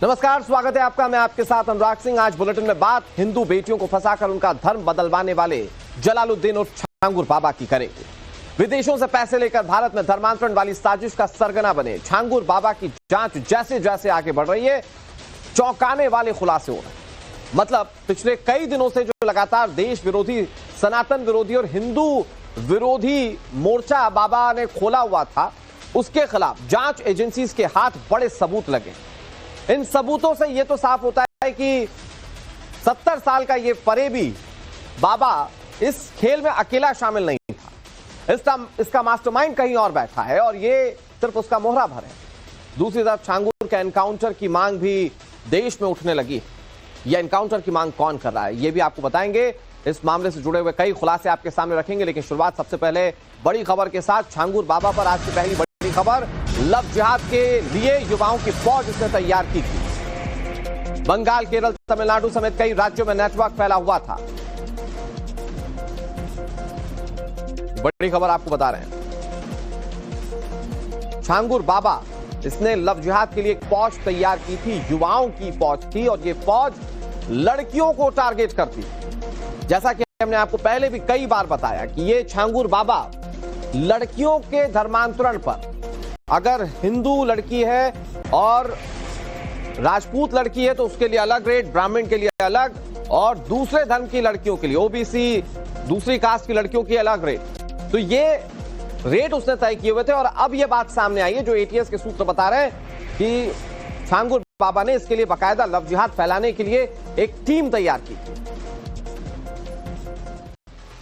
नमस्कार, स्वागत है आपका। मैं आपके साथ अनुराग सिंह। आज बुलेटिन में बात हिंदू बेटियों को फंसाकर उनका धर्म बदलवाने वाले जलालुद्दीन और छांगुर बाबा की करेंगे। विदेशों से पैसे लेकर भारत में धर्मांतरण वाली साजिश का सरगना बने छांगुर बाबा की जांच जैसे जैसे आगे बढ़ रही है, चौंकाने वाले खुलासे हो रहे हैं। मतलब पिछले कई दिनों से जो लगातार देश विरोधी, सनातन विरोधी और हिंदू विरोधी मोर्चा बाबा ने खोला हुआ था, उसके खिलाफ जांच एजेंसीज के हाथ बड़े सबूत लगे। इन सबूतों से यह तो साफ होता है कि 70 साल का ये फरेबी बाबा इस खेल में अकेला शामिल नहीं था। इसका मास्टरमाइंड कहीं और बैठा है और ये सिर्फ उसका मोहरा भर है। दूसरी तरफ छांगुर के एनकाउंटर की मांग भी देश में उठने लगी है। यह एनकाउंटर की मांग कौन कर रहा है, यह भी आपको बताएंगे। इस मामले से जुड़े हुए कई खुलासे आपके सामने रखेंगे, लेकिन शुरुआत सबसे पहले बड़ी खबर के साथ। छांगुर बाबा पर आज की पहली बड़ी खबर, लव जिहाद के लिए युवाओं की फौज उसने तैयार की थी। बंगाल, केरल, तमिलनाडु समेत कई राज्यों में नेटवर्क फैला हुआ था। बड़ी खबर आपको बता रहे हैं। छांगुर बाबा इसने लव जिहाद के लिए एक फौज तैयार की थी, युवाओं की फौज थी, और यह फौज लड़कियों को टारगेट करती थी। जैसा कि हमने आपको पहले भी कई बार बताया कि यह छांगुर बाबा लड़कियों के धर्मांतरण पर, अगर हिंदू लड़की है और राजपूत लड़की है तो उसके लिए अलग रेट, ब्राह्मण के लिए अलग, और दूसरे धर्म की लड़कियों के लिए, ओबीसी दूसरी कास्ट की लड़कियों की अलग रेट। तो ये रेट उसने तय किए हुए थे। और अब यह बात सामने आई है, जो एटीएस के सूत्र बता रहे हैं कि छांगुर बाबा ने इसके लिए बाकायदा लव जिहाद फैलाने के लिए एक टीम तैयार की।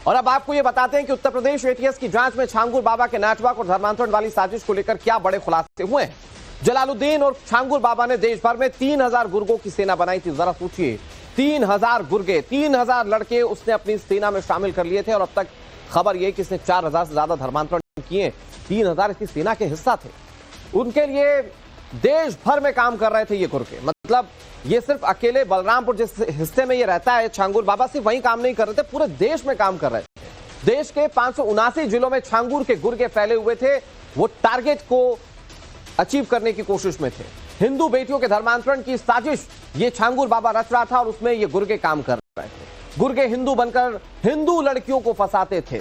और अब आपको यह बताते हैं कि उत्तर प्रदेश एटीएस की जांच में छांगुर बाबा के नेटवर्क और धर्मांतरण वाली साजिश को लेकर क्या बड़े खुलासे हुए हैं। जलालुद्दीन और छांगुर बाबा ने देश भर में 3000 गुर्गों की सेना बनाई थी। जरा सोचिए, 3000 गुर्गे, 3000 लड़के उसने अपनी सेना में शामिल कर लिए थे। और अब तक खबर यह कि इसने 4000 से ज्यादा धर्मांतरण किए। 3000 इसकी सेना के हिस्सा थे। उनके लिए देश भर में काम कर रहे थे ये गुर्गे। मतलब ये सिर्फ अकेले बलरामपुर जिस हिस्से में ये रहता है छांगुर बाबा, सिर्फ वहीं काम नहीं कर रहे थे, पूरे देश में काम कर रहे थे। देश के 579 जिलों में छांगुर के गुर्गे फैले हुए थे। वो टारगेट को अचीव करने की कोशिश में थे। हिंदू बेटियों के धर्मांतरण की साजिश ये छांगुर बाबा रच रहा था और उसमें ये गुर्गे काम कर रहे थे। गुर्गे हिंदू बनकर हिंदू लड़कियों को फंसाते थे।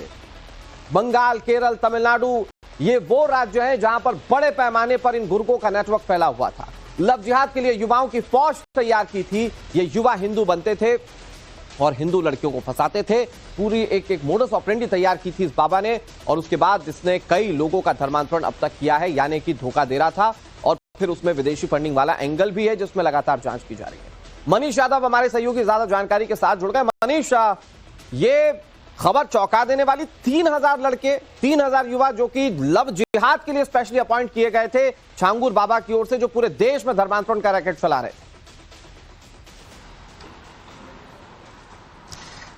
बंगाल, केरल, तमिलनाडु ये वो राज्य हैं जहां पर बड़े पैमाने पर इन गुर्गों का नेटवर्क फैला हुआ था। लव जिहाद के लिए युवाओं की फौज तैयार की थी। ये युवा हिंदू बनते थे और हिंदू लड़कियों को फंसाते थे। पूरी एक मोडस ऑपरेंडी तैयार की थी इस बाबा ने। और उसके बाद इसने कई लोगों का धर्मांतरण अब तक किया है, यानी कि धोखा दे रहा था। और फिर उसमें विदेशी फंडिंग वाला एंगल भी है, जिसमें लगातार जांच की जा रही है। मनीष यादव हमारे सहयोगी ज्यादा जानकारी के साथ जुड़ गए। मनीष, ये खबर चौंका देने वाली, 3000 लड़के, 3000 युवा जो कि लव जिहाद के लिए स्पेशली अपॉइंट किए गए थे छांगुर बाबा की ओर से, जो पूरे देश में धर्मांतरण का रैकेट चला रहे।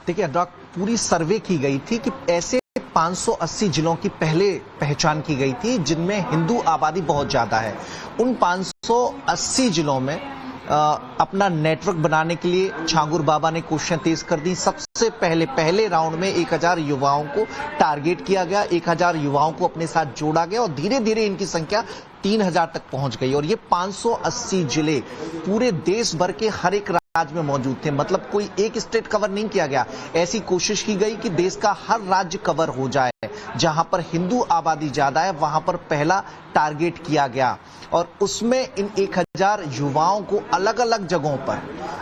देखिए अनुराग, पूरी सर्वे की गई थी कि ऐसे 580 जिलों की पहले पहचान की गई थी जिनमें हिंदू आबादी बहुत ज्यादा है। उन 580 जिलों में अपना नेटवर्क बनाने के लिए छांगुर बाबा ने कोशिशें तेज कर दी। सबसे पहले राउंड में 1000 युवाओं को टारगेट किया गया, 1000 युवाओं को अपने साथ जोड़ा गया और धीरे धीरे इनकी संख्या 3000 तक पहुंच गई। और ये 580 जिले पूरे देश भर के हर एक राज्य में मौजूद थे। मतलब कोई एक स्टेट कवर नहीं किया गया, ऐसी कोशिश की गई कि देश का हर राज्य कवर हो जाए। जहां पर हिंदू आबादी ज्यादा है वहां पर पहला टारगेट किया गया और उसमें इन 1000 युवाओं को अलग अलग जगहों पर,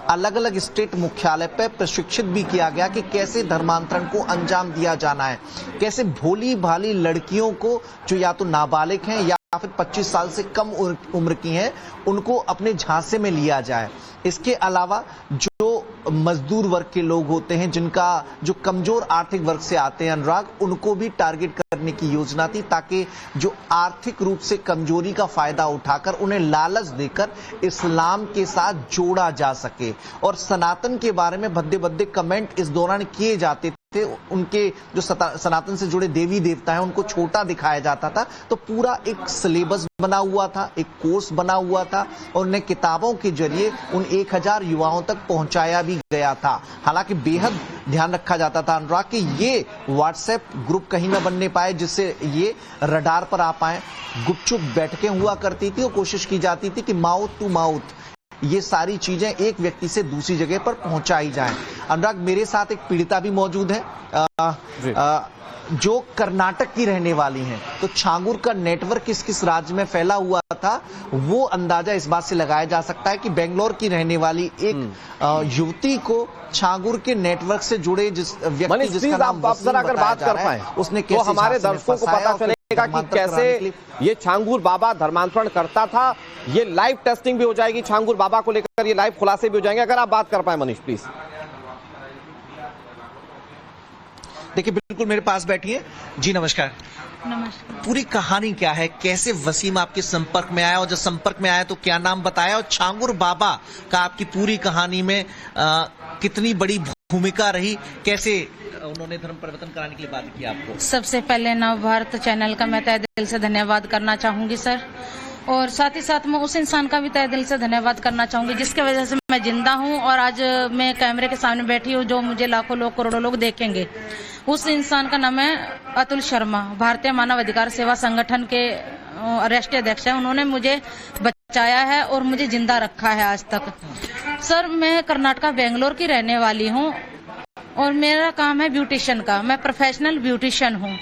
अलग अलग स्टेट मुख्यालय पर प्रशिक्षित भी किया गया कि कैसे धर्मांतरण को अंजाम दिया जाना है, कैसे भोली भाली लड़कियों को जो या तो नाबालिग हैं या फिर 25 साल से कम उम्र की हैं, उनको अपने झांसे में लिया जाए। इसके अलावा जो मजदूर वर्ग के लोग होते हैं, जिनका जो कमजोर आर्थिक वर्ग से आते हैं अनुराग, उनको भी टारगेट करने की योजना थी ताकि जो आर्थिक रूप से कमजोरी का फायदा उठाकर उन्हें लालच देकर इस्लाम के साथ जोड़ा जा सके। और सनातन के बारे में भद्दे भद्दे कमेंट इस दौरान किए जाते थे। उनके जो सनातन से जुड़े देवी देवता हैं उनको छोटा दिखाया जाता था। तो पूरा एक सिलेबस बना हुआ था, एक कोर्स बना हुआ था और उन्हें किताबों के जरिए उन 1000 युवाओं तक पहुंचाया भी गया था। हालांकि बेहद ध्यान रखा जाता था अनुराग कि ये व्हाट्सएप ग्रुप कहीं न बनने पाए जिससे ये रडार पर आ पाए। गुपचुप बैठकें हुआ करती थी और कोशिश की जाती थी कि माउथ टू माउथ ये सारी चीजें एक व्यक्ति से दूसरी जगह पर पहुंचाई जाएं। अनुराग, मेरे साथ एक पीड़िता भी मौजूद है जो कर्नाटक की रहने वाली हैं। तो छांगुर का नेटवर्क किस किस राज्य में फैला हुआ था, वो अंदाजा इस बात से लगाया जा सकता है कि बेंगलोर की रहने वाली एक युवती को छांगुर के नेटवर्क से जुड़े जिस व्यक्ति जिसका नाम आप जरा अगर बात कर पाए उसने तो हमारे दर्शकों को पता चलेगा कि कैसे ये छांगुर बाबा धर्मांतरण करता था। ये लाइव टेस्टिंग भी हो जाएगी छांगुर बाबा को लेकर, ये लाइव खुलासे भी हो जाएंगे। अगर आप बात कर पाए मनीष प्लीज। देखिए, बिल्कुल मेरे पास बैठिए जी। नमस्कार। नमस्कार। पूरी कहानी क्या है, कैसे वसीम आपके संपर्क में आया, और जब संपर्क में आया तो क्या नाम बताया, और छांगुर बाबा का आपकी पूरी कहानी में कितनी बड़ी भूमिका रही, कैसे उन्होंने धर्म परिवर्तन कराने के लिए बात की आपको? सबसे पहले नव भारत चैनल का मैं तहे दिल से धन्यवाद करना चाहूंगी सर, और साथ ही साथ मैं उस इंसान का भी तहे दिल से धन्यवाद करना चाहूंगी जिसके वजह से मैं जिंदा हूं और आज मैं कैमरे के सामने बैठी हूं, जो मुझे लाखों लोग करोड़ों लोग देखेंगे। उस इंसान का नाम है अतुल शर्मा, भारतीय मानव अधिकार सेवा संगठन के राष्ट्रीय अध्यक्ष है। उन्होंने मुझे बचाया है और मुझे जिंदा रखा है आज तक। सर, मैं कर्नाटका बेंगलोर की रहने वाली हूँ और मेरा काम है ब्यूटिशियन का। मैं प्रोफेशनल ब्यूटिशियन हूँ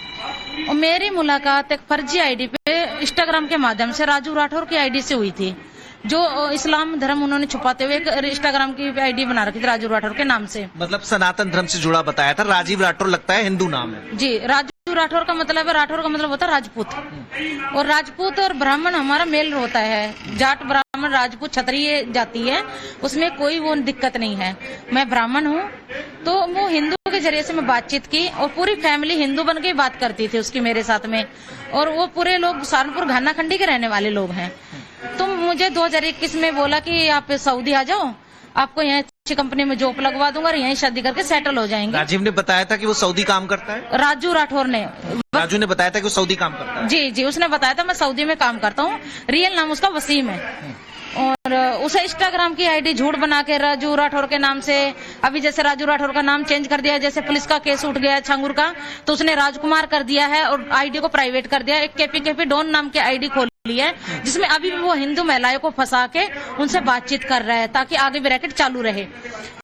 और मेरी मुलाकात एक फर्जी आईडी पे इंस्टाग्राम के माध्यम से राजू राठौर की आईडी से हुई थी, जो इस्लाम धर्म उन्होंने छुपाते हुए एक इंस्टाग्राम की आईडी बना रखी थी राजू राठौर के नाम से। मतलब सनातन धर्म से जुड़ा बताया था। राजीव राठौर लगता है हिंदू नाम है जी। राजू राठौर का मतलब है, राठौर का मतलब होता है राजपूत, और राजपूत और ब्राह्मण हमारा मेल होता है। जाट ब्राह्मण राजपूत क्षत्रिय जाति है, उसमें कोई वो दिक्कत नहीं है। मैं ब्राह्मण हूँ तो वो हिंदू के जरिए से मैं बातचीत की और पूरी फैमिली हिंदू बन के बात करती थी उसकी मेरे साथ में, और वो पूरे लोग सहारनपुर घाना खंडी के रहने वाले लोग हैं। तो मुझे 2021 में बोला कि आप सऊदी आ जाओ, आपको यहाँ अच्छी कंपनी में जॉब लगवा दूंगा और यहीं शादी करके सेटल हो जाएंगे। राजीव ने बताया था कि वो सऊदी काम करता है। राजू राठौर ने, राजू ने बताया था कि वो सऊदी काम करता है। जी जी, उसने बताया था मैं सऊदी में काम करता हूँ। रियल नाम उसका वसीम है, और उसे इंस्टाग्राम की आईडी झूठ बना के राजू राठौर के नाम से, अभी जैसे राजू राठौर का नाम चेंज कर दिया, जैसे पुलिस का केस उठ गया छांगुर का, तो उसने राजकुमार कर दिया है और आईडी को प्राइवेट कर दिया। एक केपी डॉन नाम की आईडी खोल ली है, जिसमें अभी भी वो हिंदू महिलाओं को फंसा के उनसे बातचीत कर रहा है ताकि आगे भी रैकेट चालू रहे।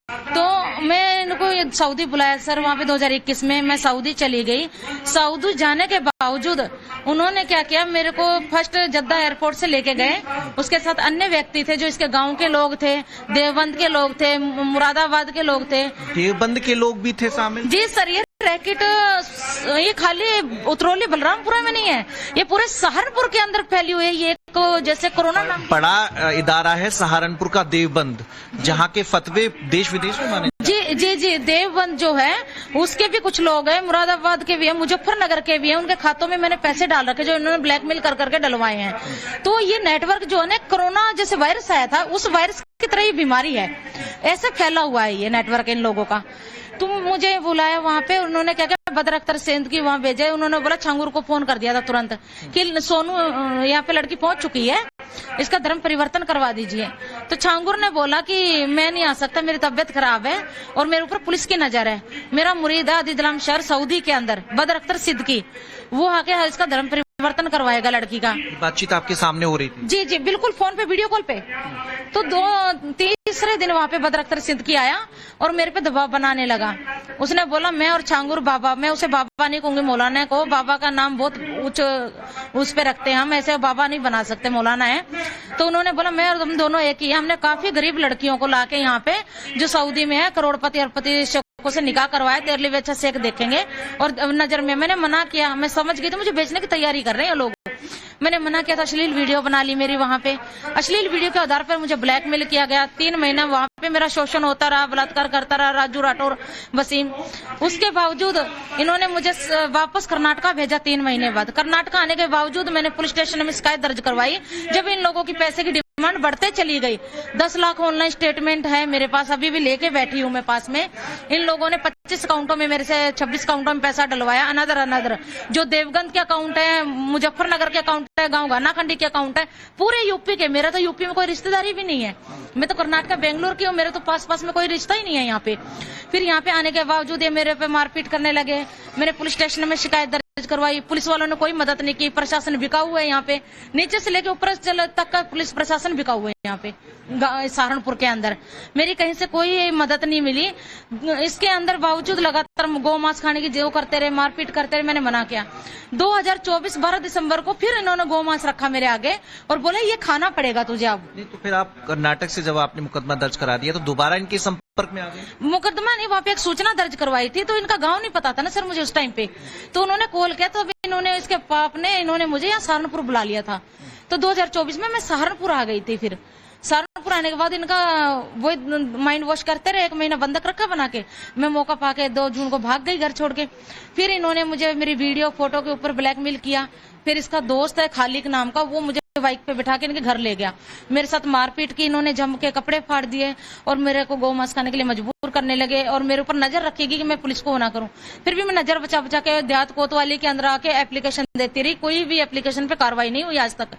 तो मैं इनको सऊदी बुलाया सर, वहाँ पे 2021 में मैं सऊदी चली गई। सऊदी जाने के बावजूद उन्होंने क्या किया, मेरे को फर्स्ट जद्दा एयरपोर्ट से लेके गए, उसके साथ अन्य व्यक्ति थे जो इसके गांव के लोग थे, देवबंद के लोग थे, मुरादाबाद के लोग थे। देवबंद के लोग भी थे शामिल? जी सर, ये रैकेट ये खाली उतरौली बलरामपुरा में नहीं है, ये पूरे सहारनपुर के अंदर फैली हुई है। ये को जैसे कोरोना नाम बड़ा इदारा है सहारनपुर का देवबंद, जहाँ के फतवे देश विदेश में माने। जी जी जी, देवबंद जो है उसके भी कुछ लोग हैं, मुरादाबाद के भी हैं, मुजफ्फरनगर के भी हैं। उनके खातों में मैंने पैसे डाल रखे जो इन्होंने ब्लैकमेल कर करके डलवाए हैं। तो ये नेटवर्क जो है ना, कोरोना जैसे वायरस आया था उस वायरस की तरह ही बीमारी है, ऐसे फैला हुआ है ये नेटवर्क इन लोगों का। तुम मुझे बुलाया वहाँ पे, उन्होंने क्या किया, बदर अख्तर सेंध की वहाँ भेजे। उन्होंने बोला छांगुर को फोन कर दिया था तुरंत कि सोनू यहाँ पे लड़की पहुंच चुकी है, इसका धर्म परिवर्तन करवा दीजिए। तो छांगुर ने बोला कि मैं नहीं आ सकता, मेरी तबीयत खराब है और मेरे ऊपर पुलिस की नजर है। मेरा मुरीद है अदीदलाम शहर सऊदी के अंदर, बदर अख्तर सिद्दीकी, वो आके इसका धर्म परिवर्तन करवाएगा लड़की का। बातचीत आपके सामने हो रही थी? जी जी बिल्कुल, फोन पे, वीडियो कॉल पे। तो तीसरे दिन वहाँ पे बदर अख्तर सिद्दीकी आया और मेरे पे दबाव बनाने लगा। उसने बोला मैं और छांगुर बाबा, मैं उसे बाबा नहीं कहूंगी, मौलाना को, बाबा का नाम बहुत उच्च उस पे रखते हैं हम, ऐसे बाबा नहीं बना सकते, मौलाना है। तो उन्होंने बोला मैं और तुम दोनों एक ही है। हमने काफी गरीब लड़कियों को लाके यहाँ पे जो सऊदी में है, करोड़पति अरबपति से निकाह करवाया, तेरे लिए अच्छा शेख देखेंगे। और नजर में मैंने मना किया, मैं समझ गई तो मुझे बेचने की तैयारी कर रहे हैं लोग। मैंने मना किया था, अश्लील वीडियो बना ली मेरी वहाँ पे। अश्लील वीडियो के आधार पर मुझे ब्लैकमेल किया गया। 3 महीना वहाँ पे मेरा शोषण होता रहा, बलात्कार करता रहा राजू राठौर वसीम। उसके बावजूद इन्होंने मुझे वापस कर्नाटका भेजा 3 महीने बाद। कर्नाटका आने के बावजूद मैंने पुलिस स्टेशन में शिकायत दर्ज करवाई। जब इन लोगों की पैसे की डिमांड बढ़ते चली गई, 10 लाख ऑनलाइन स्टेटमेंट है मेरे पास, अभी भी लेके बैठी हूँ मैं पास में। इन लोगों ने 25 अकाउंटों में मेरे से 26 अकाउंटों में पैसा डलवाया, अनदर जो देवगंज के अकाउंट है, मुजफ्फरनगर के अकाउंट है, गाँव गानाखंडी के अकाउंट है, पूरे यूपी के। मेरा तो यूपी में कोई रिश्तेदारी भी नहीं है, मैं तो कर्नाटका बेंगलोर की हूँ, मेरे तो पास में कोई रिश्ता ही नहीं है यहाँ पे। फिर यहाँ पे आने के बावजूद ये मेरे पे मारपीट करने लगे। मैंने पुलिस स्टेशन में शिकायत दर्ज करवाई, पुलिस वालों ने कोई मदद नहीं की। प्रशासन बिका हुआ है यहाँ पे, नीचे से लेके ऊपर तक का पुलिस प्रशासन बिका हुआ है यहाँ पे सहारनपुर के अंदर। मेरी कहीं से कोई मदद नहीं मिली। इसके अंदर बावजूद लगातार गौ मांस खाने की जो करते रहे, मारपीट करते रहे। मैंने मना किया। 2024 12 दिसंबर को फिर इन्होंने गौ मांस रखा मेरे आगे और बोले ये खाना पड़ेगा तुझे अब। नहीं तो फिर आप कर्नाटक से जब आपने मुकदमा दर्ज करा दिया तो दोबारा इनके संपर्क में आ गए? मुकदमा नहीं, वहाँ पे एक सूचना दर्ज करवाई थी, तो इनका गांव नहीं पता था ना सर मुझे उस टाइम पे। तो उन्होंने कॉल किया, तो अभी इन्होंने, इसके बाप ने इन्होंने मुझे यहाँ सहारनपुर बुला लिया था। तो 2024 में मैं सहारनपुर आ गई थी। फिर सहारनपुर आने के बाद इनका वो माइंड वॉश करते रहे, 1 महीना बंधक रखा बना के। मैं मौका पाके 2 जून को भाग गई घर छोड़ के। फिर इन्होंने मुझे मेरी वीडियो फोटो के ऊपर ब्लैकमेल किया। फिर इसका दोस्त है खालिक नाम का, वो मुझे बाइक पे बिठा के इनके घर ले गया। मेरे साथ मारपीट की इन्होंने, जम के कपड़े फाड़ दिए और मेरे को गौ मांस खाने के लिए मजबूर करने लगे और मेरे ऊपर नजर रखेगी कि मैं पुलिस को ना करूं। फिर भी मैं नजर बचा बचा के देहात कोतवाली के अंदर आके एप्लीकेशन देती रही। कोई भी एप्लीकेशन पे कार्रवाई नहीं हुई आज तक।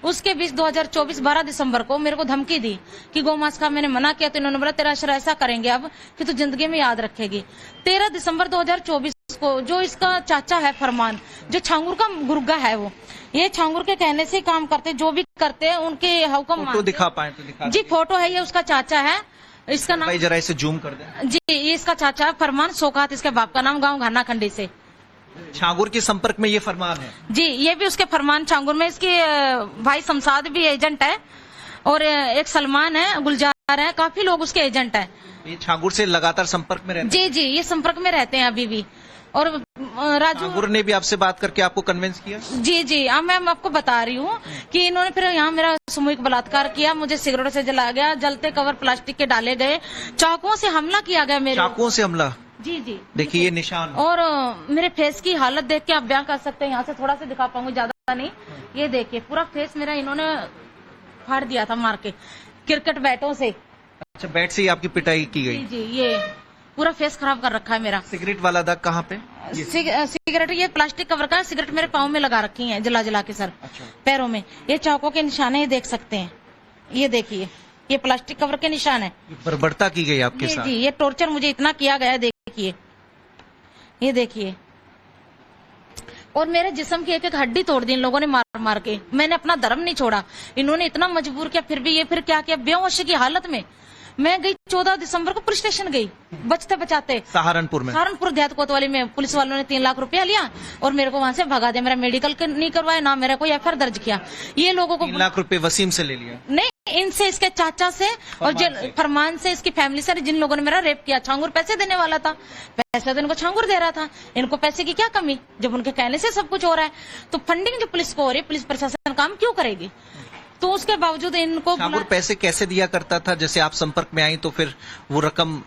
उसके बीच 2024 12 दिसंबर को मेरे को धमकी दी कि गौ मांस का। मैंने मना किया तो इन्होंने बोला तेरा असर ऐसा करेंगे अब कि तू जिंदगी में याद रखेगी। 13 दिसंबर 2024 को जो इसका चाचा है फरमान, जो छांगुर का गुर्गा है, वो ये छांगुर के कहने से काम करते, जो भी करते हैं उनके हुक्म फोटो दिखा पाए तो दिखा जी। फोटो है, ये उसका चाचा है। इसका नाम भाई जरा इसे जूम कर दें जी। ये इसका चाचा है फरमान सोकात, इसके बाप का नाम, गांव घाना खंडी से। छांगुर के संपर्क में ये फरमान है जी। ये भी उसके फरमान छांगुर में। इसके भाई शमशाद भी एजेंट है और एक सलमान है, गुलजार है, काफी लोग उसके एजेंट है। ये छांगुर से लगातार संपर्क में रहते हैं? जी, ये संपर्क में रहते हैं अभी भी। और राजू छांगुर ने भी आपसे बात करके आपको कन्विंस किया? जी जी। अब मैं आपको बता रही हूँ कि इन्होंने फिर यहाँ मेरा सामूहिक बलात्कार किया, मुझे सिगरेट से जलाया गया, जलते कवर प्लास्टिक के डाले गए, चाकुओं से हमला किया गया मेरे। चाकुओं से हमला? जी जी। देखिए ये निशान। और मेरे फेस की हालत देख के आप बयां कर सकते हैं। यहाँ से थोड़ा सा दिखा पाऊंगी, ज्यादा नहीं। ये देखिए पूरा फेस मेरा इन्होंने फाड़ दिया था मार के क्रिकेट बैटों से। अच्छा, बैट से ही आपकी पिटाई की गई? जी जी। ये पूरा फेस खराब कर रखा है मेरा। सिगरेट वाला दाग कहाँ पे? सिगरेट ये प्लास्टिक कवर का सिगरेट मेरे पाँव में लगा रखी है, जला जला के सर। अच्छा। पैरों में ये चाकों के निशान है, ये देख सकते हैं। ये देखिए ये प्लास्टिक कवर के निशान है। बर्बरता की गई आपके साथ? जी, ये टॉर्चर मुझे इतना किया गया, देखिए ये देखिए। और मेरे जिस्म की एक एक हड्डी तोड़ दी इन लोगों ने मार मार के। मैंने अपना धर्म नहीं छोड़ा, इन्होंने इतना मजबूर किया। फिर भी ये फिर क्या किया, बेहोश की हालत में मैं गई 14 दिसंबर को पुलिस स्टेशन गई, बचते बचाते। सहारनपुर में? सहारनपुर देहात कोतवाली में। पुलिस वालों ने 3 लाख रुपया लिया और मेरे को वहां से भगा दिया। मेरा मेडिकल नहीं करवाया, ना मेरा कोई एफआईआर दर्ज किया। ये लोगों को 3 लाख रुपए वसीम से ले लिया? नहीं, इनसे, इसके चाचा से और फरमान से, इसकी फैमिली से, जिन लोगों ने मेरा रेप किया। छांगुर पैसे देने वाला था, पैसे तो इनको छांगुर दे रहा था। इनको पैसे की क्या कमी, जब उनके कहने से सब कुछ हो रहा है। तो फंडिंग जो पुलिस को हो रही है, पुलिस प्रशासन काम क्यों करेगी? तो उसके बावजूद इनको छांगुर पैसे कैसे दिया करता था? जैसे आप संपर्क में आई तो फिर वो रकम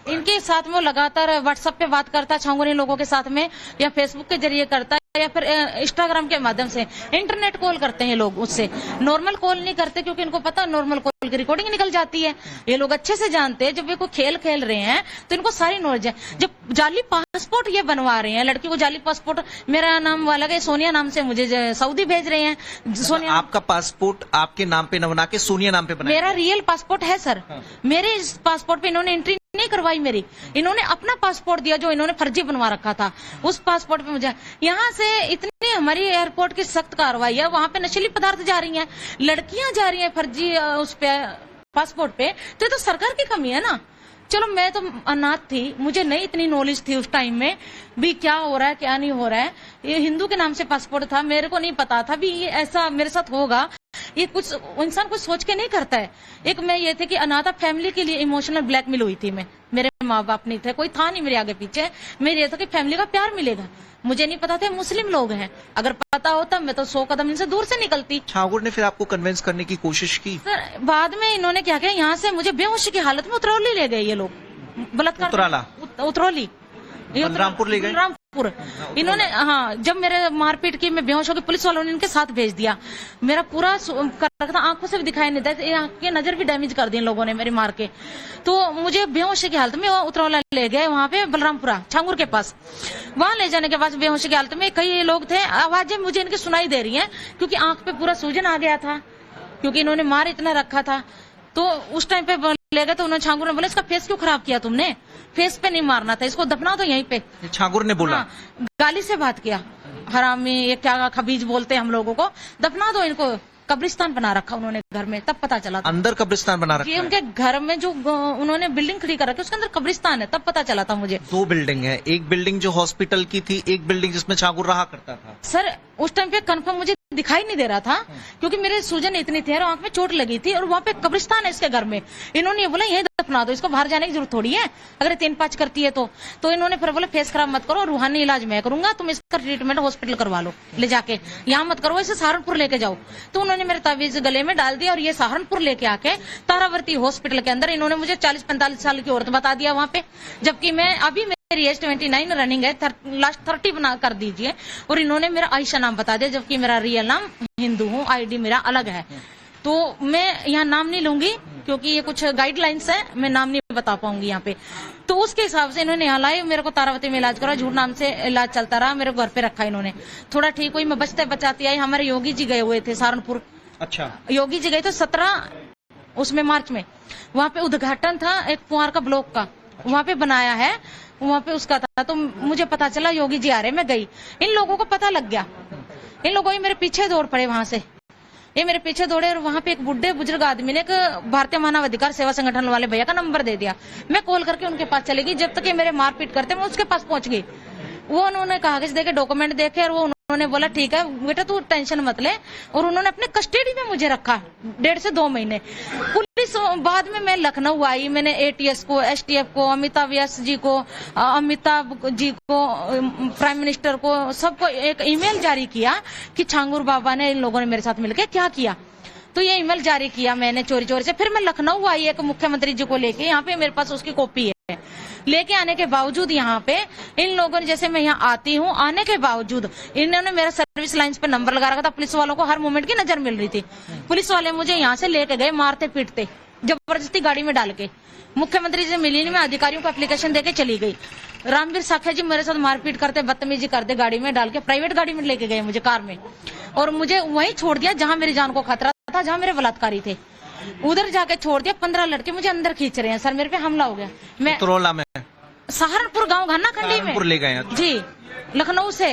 इनके साथ में वो लगातार व्हाट्सएप पे बात करता है छांगुर इन लोगों के साथ में, या फेसबुक के जरिए करता है, या फिर इंस्टाग्राम के माध्यम से। इंटरनेट कॉल करते हैं लोग उससे, नॉर्मल कॉल नहीं करते, क्योंकि इनको पता नॉर्मल कॉल की रिकॉर्डिंग निकल जाती है। ये लोग अच्छे से जानते हैं, जब ये कोई खेल खेल रहे हैं तो इनको सारी नॉलेज है। जब जाली पासपोर्ट ये बनवा रहे हैं, लड़की को जाली पासपोर्ट, मेरा नाम वाला है सोनिया नाम से, मुझे सऊदी भेज रहे हैं। सोनिया, आपका पासपोर्ट आपके नाम पे न बना के सोनिया नाम पे बनाया? मेरा रियल पासपोर्ट है सर। मेरे इस पासपोर्ट पे इन्होंने एंट्री नहीं करवाई मेरी, इन्होंने अपना पासपोर्ट दिया जो इन्होंने फर्जी बनवा रखा था। उस पासपोर्ट पे मुझे यहाँ से इतनी हमारी एयरपोर्ट की सख्त कार्रवाई है, वहां पे नशीली पदार्थ जा रही हैं, लड़कियां जा रही हैं फर्जी उस पे पासपोर्ट पे। तो ये तो सरकार की कमी है ना। चलो मैं तो अनाथ थी, मुझे नहीं इतनी नॉलेज थी उस टाइम में भी क्या हो रहा है क्या नहीं हो रहा है। ये हिंदू के नाम से पासपोर्ट था, मेरे को नहीं पता था भी ये ऐसा मेरे साथ होगा। ये कुछ इंसान कुछ सोच के नहीं करता है। एक मैं ये थे कि अनाथा फैमिली के लिए इमोशनल ब्लैकमेल हुई थी मैं। मेरे माँ बाप नहीं थे, कोई था नहीं मेरे आगे पीछे। मेरे ये था कि फैमिली का प्यार मिलेगा। मुझे नहीं पता था मुस्लिम लोग हैं, अगर पता होता मैं तो 100 कदम इनसे दूर से निकलती। छांगुर ने फिर आपको कन्विंस करने की कोशिश की? सर बाद में इन्होंने क्या किया, यहाँ से मुझे बेहोशी की हालत में उतरौली ले गए ये लोग, बलात्कार। उतरौली बलरामपुर ले गए? बलरामपुर। इन्होंने, हाँ, जब मेरे मारपीट की मैं बेहोश हो गई, पुलिस वालों ने इनके साथ भेज दिया। मेरा पूरा कर रखा था, आंखों से भी दिखाई नहीं देता, आंख की नजर भी डैमेज कर दी इन लोगों ने मेरी मार के। तो मुझे बेहोशी की हालत में उतरौला ले गए वहां पे बलरामपुरा छांगुर के पास। वहां ले जाने के बाद बेहोशी की हालत में कई लोग थे, आवाजें मुझे इनकी सुनाई दे रही है, क्योंकि आंख पे पूरा सूजन आ गया था, क्योंकि इन्होंने मार इतना रखा था। तो उस टाइम पे ले गए तो उन्होंने, छांगुर ने बोला इसका फेस क्यों खराब किया तुमने, फेस पे नहीं मारना था, इसको दफना दो यहीं पे। छांगुर ने बोला? हाँ, गाली से बात किया। हरामी, ये क्या खबीज बोलते हैं हम लोगों को, दफना दो इनको। कब्रिस्तान बना रखा उन्होंने घर में, तब पता चला था। अंदर कब्रिस्तान बना रखा ये है? उनके घर में जो उन्होंने बिल्डिंग खड़ी कर रखी उसके अंदर कब्रिस्तान है, तब पता चला था मुझे। 2 बिल्डिंग है, एक बिल्डिंग जो हॉस्पिटल की थी, एक बिल्डिंग जिसमें छांगुर रहा करता था। सर उस टाइम पे कंफर्म मुझे दिखाई नहीं दे रहा था, क्योंकि मेरे सूजन इतनी थी और आंख में चोट लगी थी, और वहाँ पे कब्रिस्तान है इसके घर में। इन्होंने ये बोला यही दफना दो, इसको बाहर जाने की जरूरत थोड़ी है अगर 3-5 करती है तो इन्होंने फिर बोले फेस खराब मत करो, रूहानी इलाज मैं करूंगा, तुम इसका ट्रीटमेंट हॉस्पिटल करवा लो ले जाके, यहाँ मत करो, इसे सहारनपुर लेके जाओ। तो उन्होंने मेरे तावीज गले में डाल दिया और ये सहारनपुर लेके आके तारावर्ती हॉस्पिटल के अंदर इन्होंने मुझे 40-45 साल की औरत बता दिया वहाँ पे, जबकि मैं अभी मेरी एज 29 रनिंग है, लास्ट 30 बना कर दीजिए, और इन्होंने मेरा आयशा नाम बता दिया, जबकि मेरा रियल नाम हिंदू हूँ, आईडी मेरा अलग है। तो मैं यहाँ नाम नहीं लूंगी क्योंकि ये कुछ गाइडलाइंस है, मैं नाम नहीं बता पाऊंगी यहाँ पे। तो उसके हिसाब से इन्होंने यहाँ लाए, मेरे को तारावती में इलाज करा, झूठ नाम से इलाज चलता रहा, मेरे को घर पे रखा इन्होंने। थोड़ा ठीक हुई, मैं बचते बचाती आई। हमारे योगी जी गए हुए थे सहारनपुर। अच्छा, योगी जी गए थे 17 उसमें मार्च में, वहाँ पे उद्घाटन था एक कुंवर का ब्लॉक का, वहाँ पे बनाया है, वहाँ पे उसका था। तो मुझे पता चला योगी जी आ रहे, मैं गई, इन लोगों को पता लग गया, इन लोगों ये मेरे पीछे दौड़ पड़े, वहां से ये मेरे पीछे दौड़े, और वहां पे एक बुढ़े बुजुर्ग आदमी ने एक भारतीय मानव अधिकार सेवा संगठन वाले भैया का नंबर दे दिया। मैं कॉल करके उनके पास चली गई, जब तक ये मेरे मारपीट करते मैं उसके पास पहुंच गई। वो उन्होंने कागज देके डॉक्यूमेंट देखे, और वो उन्होंने बोला ठीक है बेटा तू टेंशन मत ले, और उन्होंने अपने कस्टडी में मुझे रखा 1.5 से 2 महीने। पुलिस बाद में मैं लखनऊ आई, मैंने ATS को, STF को, अमिताभ व्यास जी को, अमिताभ जी को, प्राइम मिनिस्टर को, सबको एक ईमेल जारी किया कि छांगुर बाबा ने इन लोगों ने मेरे साथ मिलकर क्या किया। तो ये ईमेल जारी किया मैंने चोरी चोरी से। फिर मैं लखनऊ आई एक मुख्यमंत्री जी को लेके, यहाँ पे मेरे पास उसकी कॉपी है। लेके आने के बावजूद यहाँ पे इन लोगों ने, जैसे मैं यहाँ आती हूँ, आने के बावजूद इन्होंने मेरा सर्विस लाइन्स पे नंबर लगा रखा था। पुलिस वालों को हर मोमेंट की नजर मिल रही थी। पुलिस वाले मुझे यहाँ से लेके गए मारते पीटते, जबरदस्ती गाड़ी में डाल के। मुख्यमंत्री जी मिली नहीं, मैं अधिकारियों को एप्लीकेशन देके चली गई। रामवीर साख्या जी मेरे साथ मारपीट करते, बदतमीजी करते, गाड़ी में डाल के प्राइवेट गाड़ी में लेके गए मुझे, कार में, और मुझे वहीं छोड़ दिया जहां मेरी जान को खतरा था, जहां मेरे बलात्कारी थे, उधर जाके छोड़ दिया। 15 लड़के मुझे अंदर खींच रहे हैं। सर मेरे पे हमला हो गया। मैं तरोला में, सहारनपुर गांव घन्ना खंडी में ले गए जी, लखनऊ से।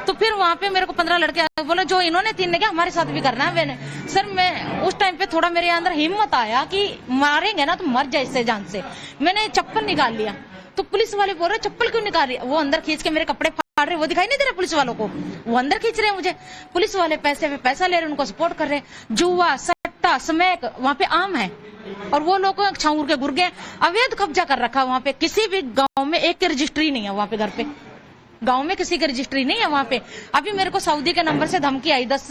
तो फिर वहाँ पे मेरे को 15 लड़के बोले जो इन्होंने 3 ने किया हमारे साथ भी करना है। मैंने सर मैं उस टाइम पे थोड़ा मेरे अंदर हिम्मत आया कि मारेंगे ना तो मर जाए इससे जान से। मैंने चप्पल निकाल लिया, तो पुलिस वाले बोल रहे चप्पल क्यों निकाल रही है? वो अंदर खींच के मेरे कपड़े फाड़ रहे, वो दिखाई नहीं दे रहा पुलिस वालों को, वो अंदर खींच रहे हैं मुझे। पुलिस वाले पैसे पे पैसा ले रहे, उनको सपोर्ट कर रहे। जुआ, सट्टा, स्मैक वहाँ पे आम है, और वो लोग छांगुर के गुर्गे अवैध कब्जा कर रखा वहाँ पे। किसी भी गाँव में एक की रजिस्ट्री नहीं है वहाँ पे, घर पे गांव में किसी की रजिस्ट्री नहीं है वहाँ पे। अभी मेरे को सऊदी के नंबर से धमकी आई 10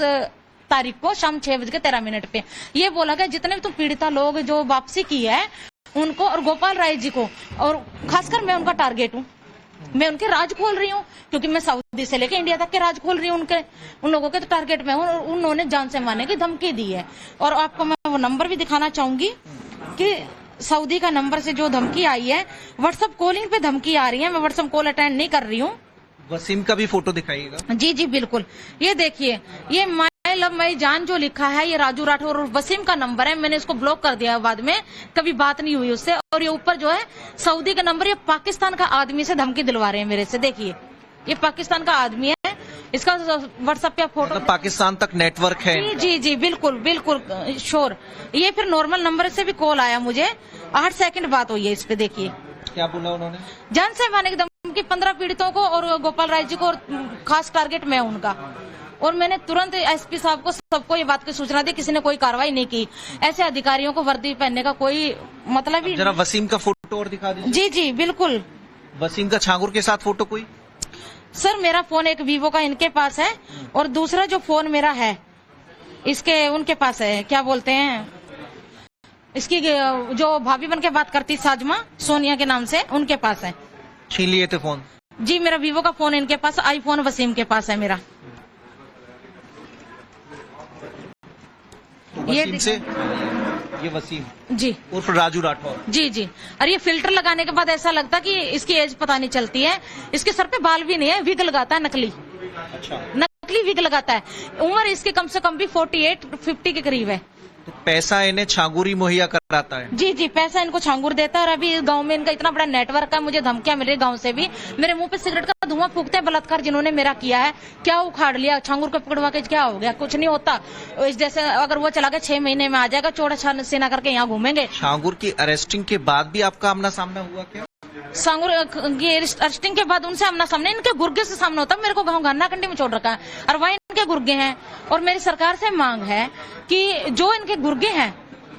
तारीख को शाम 6:13 पे। ये बोला गया जितने भी तुम पीड़िता लोग जो वापसी की है उनको, और गोपाल राय जी को, और खासकर मैं उनका टारगेट हूँ। मैं उनके राज खोल रही हूँ, क्योंकि मैं सऊदी से लेके इंडिया तक के राज खोल रही हूँ उन लोगों के तो टारगेट में हूँ। उन्होंने जान से मारने की धमकी दी है, और आपको मैं वो नंबर भी दिखाना चाहूंगी कि सऊदी का नंबर से जो धमकी आई है, व्हाट्सएप कॉलिंग पे धमकी आ रही है। मैं व्हाट्सएप कॉल अटेंड नहीं कर रही हूँ। वसीम का भी फोटो दिखाइएगा। जी जी बिल्कुल, ये देखिए, ये माय लव माय जान जो लिखा है, ये राजू राठौर और वसीम का नंबर है। मैंने इसको ब्लॉक कर दिया बाद में, कभी बात नहीं हुई उससे। और ये ऊपर जो है सऊदी का नंबर, ये पाकिस्तान का आदमी से धमकी दिलवा रहे हैं मेरे से। देखिए ये पाकिस्तान का आदमी है, इसका व्हाट्सएप पे फोटो, मतलब पाकिस्तान तक नेटवर्क है। जी जी जी बिल्कुल बिल्कुल श्योर। ये फिर नॉर्मल नंबर से भी कॉल आया मुझे, 8 सेकंड बात हुई है इस पे। देखिए क्या बोला उन्होंने? जान से मारने की धमकी 15 पीड़ितों को और गोपाल राय जी को, और खास टारगेट मैं उनका। और मैंने तुरंत SP साहब को, सबको ये बात की सूचना दी, किसी ने कोई कार्रवाई नहीं की। ऐसे अधिकारियों को वर्दी पहनने का कोई मतलब ही। जरा वसीम का फोटो और दिखा दीजिए। जी जी बिल्कुल। वसीम का छांगुर के साथ फोटो कोई? सर मेरा फोन एक वीवो का इनके पास है, और दूसरा जो फोन मेरा है इसके उनके पास है, क्या बोलते हैं इसकी, जो भाभी बन के बात करती साजमा सोनिया के नाम से, उनके पास है। छीन लिए थे फोन? जी मेरा वीवो का फोन इनके पास, आईफोन वसीम के पास है मेरा। वसीम से, ये वसीम जी उर्फ राजू राठौर। जी जी। और ये फिल्टर लगाने के बाद ऐसा लगता कि इसकी एज पता नहीं चलती है। इसके सर पे बाल भी नहीं है, विग लगाता है नकली। अच्छा। नकली विग लगाता है। उम्र इसकी कम से कम भी 48-50 के करीब है। तो पैसा इन्हें छांगुर ही मुहैया कराता है? जी जी, पैसा इनको छांगुर देता है। और अभी गांव में इनका इतना बड़ा नेटवर्क है, मुझे धमकियां मिल रही गांव से भी। मेरे मुंह पे सिगरेट का धुआं फूकते हैं। बलात्कार जिन्होंने मेरा किया है, क्या उखाड़ लिया? छांगुर को पकड़वा के क्या हो गया? कुछ नहीं होता। इस जैसे अगर वो चला गया 6 महीने में आ जाएगा, चौड़ा सेना करके यहाँ घूमेंगे। छांगुर की अरेस्टिंग के बाद भी आपका आमना सामना हुआ क्या? छांगुर की अरेस्टिंग के बाद उनसे आमना सामने इनके गुर्गे से सामना होता। मेरे को गाँव घन्ना कंडी में छोड़ रखा है और वहाँ इनके गुर्गे हैं। और मेरी सरकार से मांग है कि जो इनके गुर्गे हैं,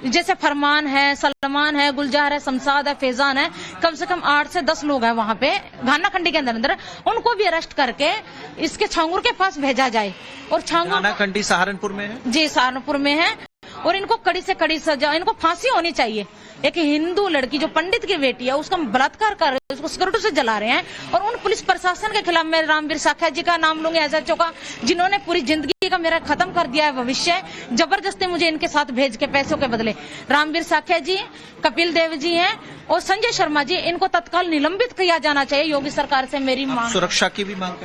जैसे फरमान है, सलमान है, गुलजार है, शमशाद है, फैजान है, कम से कम 8 से 10 लोग हैं वहाँ पे घाना खंडी के अंदर, उनको भी अरेस्ट करके इसके छांगुर के पास भेजा जाए। और छांगुर घाना खंडी सहारनपुर में है? जी, सहारनपुर में है। और इनको कड़ी से कड़ी सजा, इनको फांसी होनी चाहिए। एक हिंदू लड़की जो पंडित की बेटी है, उसका बलात्कार कर रहे हैं, उसको सिगरेटों से जला रहे हैं। और उन पुलिस प्रशासन के खिलाफ मैं रामवीर साख्या जी का नाम लूंगी, एसएचओ का, जिन्होंने पूरी जिंदगी का मेरा खत्म कर दिया है भविष्य, जबरदस्ती मुझे इनके साथ भेज के पैसों के बदले। रामवीर साख्या जी, कपिल देव जी हैं और संजय शर्मा जी, इनको तत्काल निलंबित किया जाना चाहिए। योगी सरकार से मेरी मांग। सुरक्षा की भी मांग?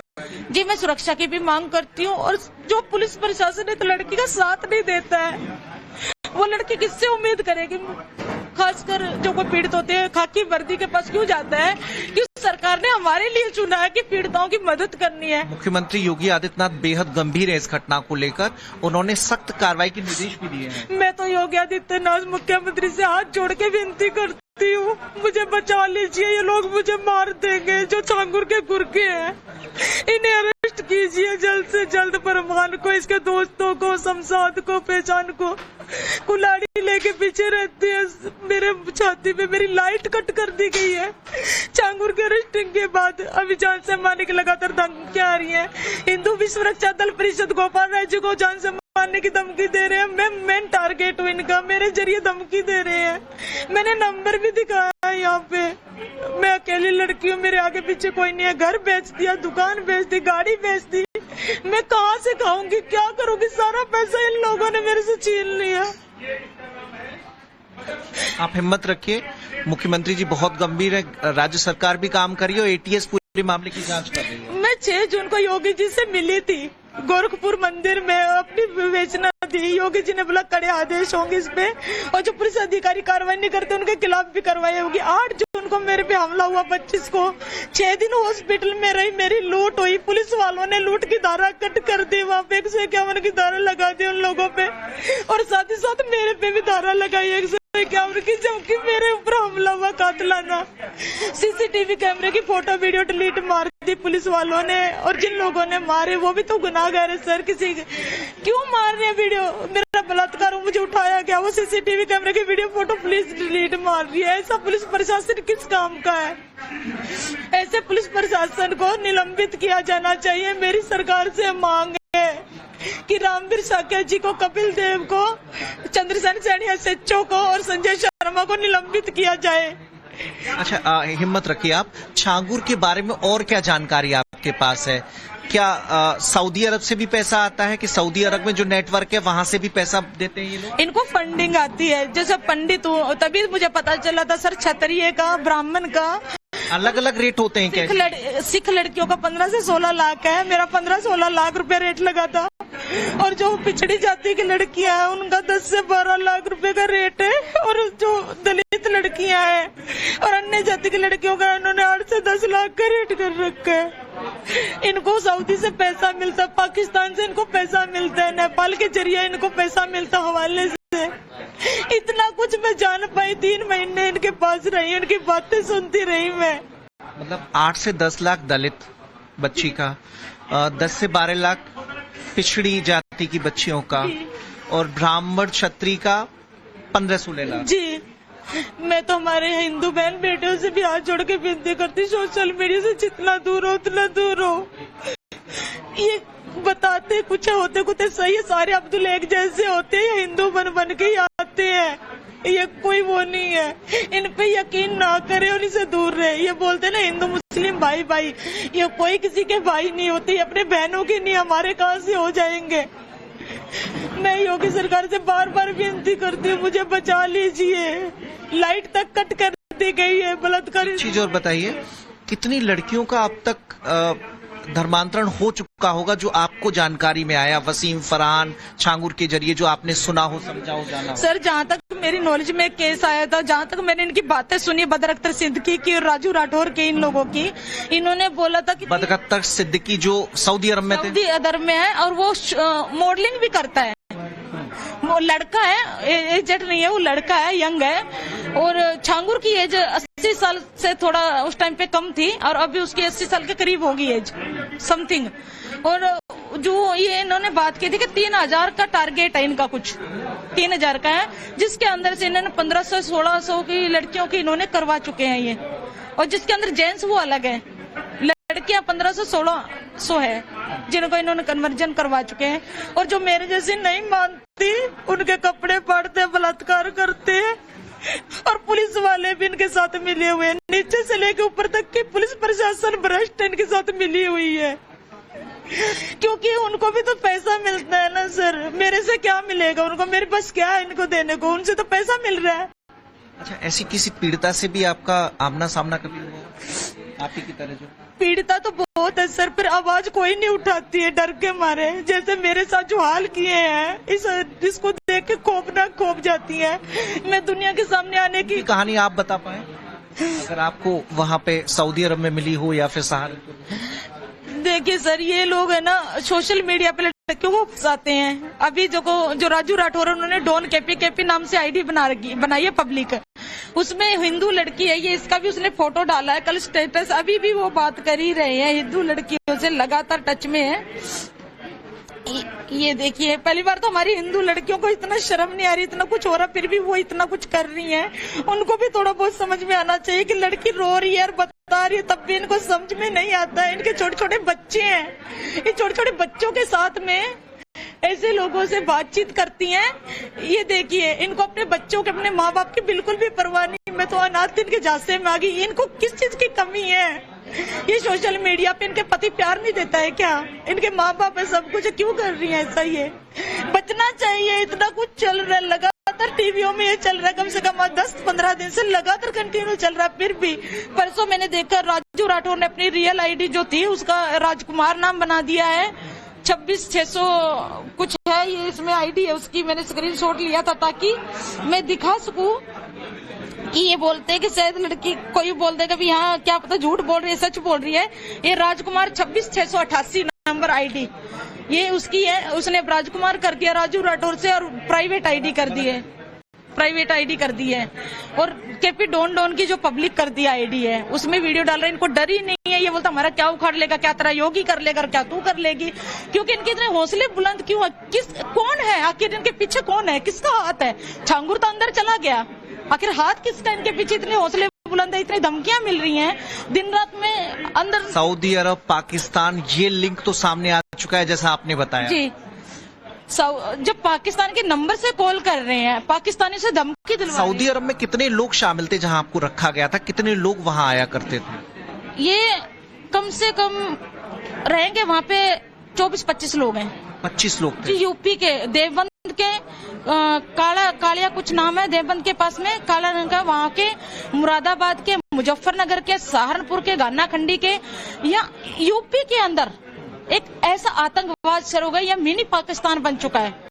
जी, मैं सुरक्षा की भी मांग करती हूँ। और जो पुलिस प्रशासन एक लड़की का साथ नहीं देता है, वो लड़की किससे उम्मीद करेगी? खासकर जो कोई पीड़ित होते हैं, खाकी वर्दी के पास क्यों जाता है? कि सरकार ने हमारे लिए चुना है कि पीड़िताओं की मदद करनी है। मुख्यमंत्री योगी आदित्यनाथ बेहद गंभीर है इस घटना को लेकर, उन्होंने सख्त कार्रवाई के निर्देश भी दिए हैं। मैं तो योगी आदित्यनाथ मुख्यमंत्री से हाथ जोड़ के विनती करती हूँ, मुझे बचा लीजिए, ये लोग मुझे मार देंगे। जो छांगुर के गुर्गे हैं, इन्हें अरेस्ट कीजिए जल्द से जल्द। फरमान को, इसके दोस्तों को, शमशाद को, पहचान को, कुल्हाड़ी लेके पीछे रहती है। मेरे छाती पे मेरी लाइट कट कर दी गई है। छांगुर के अरेस्टिंग के बाद अभी जान से मारने की लगातार धमकियां आ रही हैं। हिंदू विश्व रक्षा दल परिषद गोपाल राय जी को जान से मारने की धमकी दे रहे हैं। मैं मेन टारगेट हूँ इनका, मेरे जरिए धमकी दे रहे हैं। मैंने नंबर भी दिखाया है यहाँ पे। मैं अकेली लड़की हूँ, मेरे आगे पीछे कोई नहीं है। घर बेच दिया, दुकान बेच दी, गाड़ी बेच दी। मैं कहाँ से खाऊंगी, क्या करूंगी? सारा पैसा इन लोगों ने मेरे से छीन लिया। आप हिम्मत रखिए, मुख्यमंत्री जी बहुत गंभीर है, राज्य सरकार भी काम कर रही है और एटीएस पूरे मामले की जांच कर रही है। मैं 6 जून को योगी जी से मिली थी गोरखपुर मंदिर में, अपनी विवेचना दी। योगी जी ने बोला कड़े आदेश होंगे इस पे, और जो पुलिस अधिकारी कार्रवाई नहीं करते उनके खिलाफ भी कार्रवाई होगी। 8 जून को मेरे पे हमला हुआ, 25 को 6 दिन हॉस्पिटल में रही, मेरी लूट हुई। पुलिस वालों ने लूट की धारा कट कर दी, वहाँ पे 151 की धारा लगा दी उन लोगों पे, और साथ ही साथ मेरे पे भी धारा लगाई 151 की, जबकि मेरे ऊपर हमला हुआ कातलाना। सीसीटीवी कैमरे की फोटो वीडियो डिलीट मार दी पुलिस वालों ने, और जिन लोगों ने मारे वो भी तो गुनाहगार है सर। किसी क्यों मार रहे हैं? वीडियो मेरा बलात्कार, मुझे उठाया गया, वो सीसीटीवी कैमरे की वीडियो फोटो पुलिस डिलीट मार रही है। ऐसा पुलिस प्रशासन किस काम का है? ऐसे पुलिस प्रशासन को निलंबित किया जाना चाहिए। मेरी सरकार से मांग है कि रामवीर साख्या जी को, कपिल देव को, चंद्रसेन सैनी एसएचओ को और संजय शर्मा को निलंबित किया जाए। अच्छा, हिम्मत रखिए आप। छांगुर के बारे में और क्या जानकारी आपके पास है? क्या सऊदी अरब से भी पैसा आता है? कि सऊदी अरब में जो नेटवर्क है वहाँ से भी पैसा देते हैं ये लोग? इनको फंडिंग आती है। जैसे पंडित हूँ तभी मुझे पता चला था सर, क्षत्रिय का, ब्राह्मण का अलग अलग रेट होते हैं क्या? सिख लड़कियों का 15 से 16 लाख है, मेरा 15-16 लाख रुपए रेट लगा था। और जो पिछड़ी जाति की लड़कियां हैं उनका 10 से 12 लाख रुपए का रेट है। और जो दलित लड़कियां हैं और अन्य जाति की लड़कियों का इन्होंने 8 से 10 लाख का रेट कर रखा है। इनको सऊदी से पैसा मिलता, पाकिस्तान से इनको पैसा मिलता है, नेपाल के जरिए इनको पैसा मिलता हवाले से। इतना कुछ मैं जान पाई, 3 महीने इनके पास रही, इनकी बातें सुनती रही मैं। मतलब 8 से 10 लाख दलित बच्ची का, 10 से 12 लाख पिछड़ी जाति की बच्चियों का, और ब्राह्मण क्षत्रिय का 15-16 लाख। जी, मैं तो हमारे हिंदू बहन बेटियों से भी हाथ जोड़ के विनती करती, सोशल मीडिया से जितना दूर हो उतना दूर हो। ये बताते कुछ होते कुछ सही है, सारे अब्दुल एक जैसे होते हैं, हिंदू बन के ही आते हैं। ये कोई वो नहीं है, इन पे यकीन ना करे और इनसे दूर रहे। ये बोलते ना हिंदू मुस्लिम भाई भाई, ये कोई किसी के भाई नहीं होते, अपने बहनों के नहीं, हमारे कहाँ से हो जाएंगे। मैं योगी सरकार से बार बार विनती करती हूँ, मुझे बचा लीजिए। लाइट तक कट कर दी गई है, बलात्कार। चीज और बताइए, कितनी लड़कियों का अब तक धर्मांतरण हो चुका होगा जो आपको जानकारी में आया, वसीम, फरहान, छांगुर के जरिए जो आपने सुना हो, समझा हो, जाना हो? सर जहाँ तक मेरी नॉलेज में केस आया था, जहाँ तक मैंने इनकी बातें सुनी, बदर अख्तर सिद्दीकी की और राजू राठौर की, इन लोगों की, इन्होंने बोला था कि बदर अख्तर सिद्दीकी जो सऊदी अरब में थे, सऊदी अरब में है और वो मॉडलिंग भी करता है। वो लड़का है, एजेड नहीं है, वो लड़का है, यंग है। और छांगुर की एज 80 साल से थोड़ा उस टाइम पे कम थी और अभी उसकी 80 साल के करीब होगी एज समथिंग। और जो ये इन्होंने बात की थी कि 3000 का टारगेट है इनका, कुछ 3000 का है, जिसके अंदर से इन्होंने 1500-1600 की लड़कियों की इन्होंने करवा चुके हैं ये। और जिसके अंदर जेंट्स वो अलग है, लड़कियां 1500-1600 है जिनको इन्होंने कन्वर्जन करवा चुके हैं। और जो मेरे जैसी नहीं मानती उनके कपड़े फाड़ते, बलात्कार करते हैं। और पुलिस वाले भी इनके साथ मिले हुए हैं, नीचे से लेकर ऊपर तक की पुलिस प्रशासन भ्रष्ट इनके साथ मिली हुई है। क्योंकि उनको भी तो पैसा मिलता है ना सर, मेरे से क्या मिलेगा उनको, मेरे पास क्या है इनको देने को, उनसे तो पैसा मिल रहा है। अच्छा, ऐसी किसी पीड़िता से भी आपका आमना सामना कभी हुआ, आप ही की तरह? जो पीड़िता तो बहुत है सर, पर आवाज कोई नहीं उठाती है डर के मारे। जैसे मेरे साथ जो हाल किए हैं, इसको देख के खौफनाक खौफ जाती है। मैं दुनिया के सामने आने की कहानी आप बता पाए, अगर आपको वहाँ पे सऊदी अरब में मिली हो या फिर सहारनपुर? देखिए सर, ये लोग है ना सोशल मीडिया पे लड़कियों को फंसाते हैं। अभी जो राजू राठौर, उन्होंने डॉन केपी नाम से आईडी बनाई है पब्लिक, उसमें हिंदू लड़की है ये, इसका भी उसने फोटो डाला है कल स्टेटस। अभी भी वो बात कर ही रहे हैं, हिंदू लड़कियों से लगातार टच में है। ये देखिए, पहली बार तो हमारी हिंदू लड़कियों को इतना शर्म नहीं आ रही, इतना कुछ हो रहा, फिर भी वो इतना कुछ कर रही हैं। उनको भी थोड़ा बहुत समझ में आना चाहिए कि लड़की रो रही है और बता रही है, तब भी इनको समझ में नहीं आता है। इनके छोटे छोटे बच्चे हैं, ये छोटे छोटे बच्चों के साथ में ऐसे लोगों से बातचीत करती हैं। ये देखिए, इनको अपने बच्चों के, अपने माँ बाप की बिल्कुल भी परवाह नहीं। मैं तो अनाथ इनके झांसे में आ गई। इनको किस चीज की कमी है? ये सोशल मीडिया पे इनके पति प्यार नहीं देता है क्या? इनके माँ बाप है, सब कुछ, क्यों कर रही है ऐसा? ये बचना चाहिए। इतना कुछ चल रहा है, लगातार टीवियों में ये चल रहा है, कम से कम 10-15 दिन से लगातार कंटिन्यू चल रहा है। फिर भी परसों मैंने देखा राजू राठौर ने अपनी रियल आईडी जो थी उसका राजकुमार नाम बना दिया है, 26,600 कुछ है ये इसमें आईडी है उसकी। मैंने स्क्रीनशॉट लिया था ताकि मैं दिखा सकूं कि ये बोलते हैं कि शायद लड़की कोई बोल देगा भी हाँ क्या पता झूठ बोल रही है, सच बोल रही है। ये राजकुमार 26,688 नंबर आईडी ये उसकी है। उसने राजकुमार कर दिया राजू राठौर से और प्राइवेट आईडी कर दी है, प्राइवेट आईडी कर दी है। और केपी डॉन की जो पब्लिक कर दी आईडी है उसमें वीडियो डाल रहे हैं। इनको डर ही नहीं है, ये बोलता हमारा क्या उखाड़ लेगा, क्या तेरा योगी कर लेगा, क्या तू कर लेगी। क्योंकि इनके इतने हौसले बुलंद क्यों? कौन है आखिर इनके पीछे? कौन है? किसका हाथ है? छांगुर तो अंदर चला गया, आखिर हाथ किसका इनके पीछे? इतने हौसले बुलंद है, इतनी धमकियां मिल रही हैं दिन रात में अंदर। सऊदी अरब, पाकिस्तान, ये लिंक तो सामने आ चुका है जैसा आपने बताया जी। जब पाकिस्तान के नंबर से कॉल कर रहे हैं, पाकिस्तानी से धमकी दिलवा रहे हैं। सऊदी अरब में कितने लोग शामिल थे जहां आपको रखा गया था? कितने लोग वहां आया करते थे? ये कम से कम रहेंगे वहाँ पे 24-25 लोग हैं। 25 लोग थे। यूपी के देवबंद के कालिया कुछ नाम है, देवबंद के पास में काला रंग का, वहाँ के मुरादाबाद के, मुजफ्फरनगर के, सहारनपुर के, गानाखंडी के, या यूपी के अंदर एक ऐसा आतंकवाद शुरू हो गया, या मिनी पाकिस्तान बन चुका है।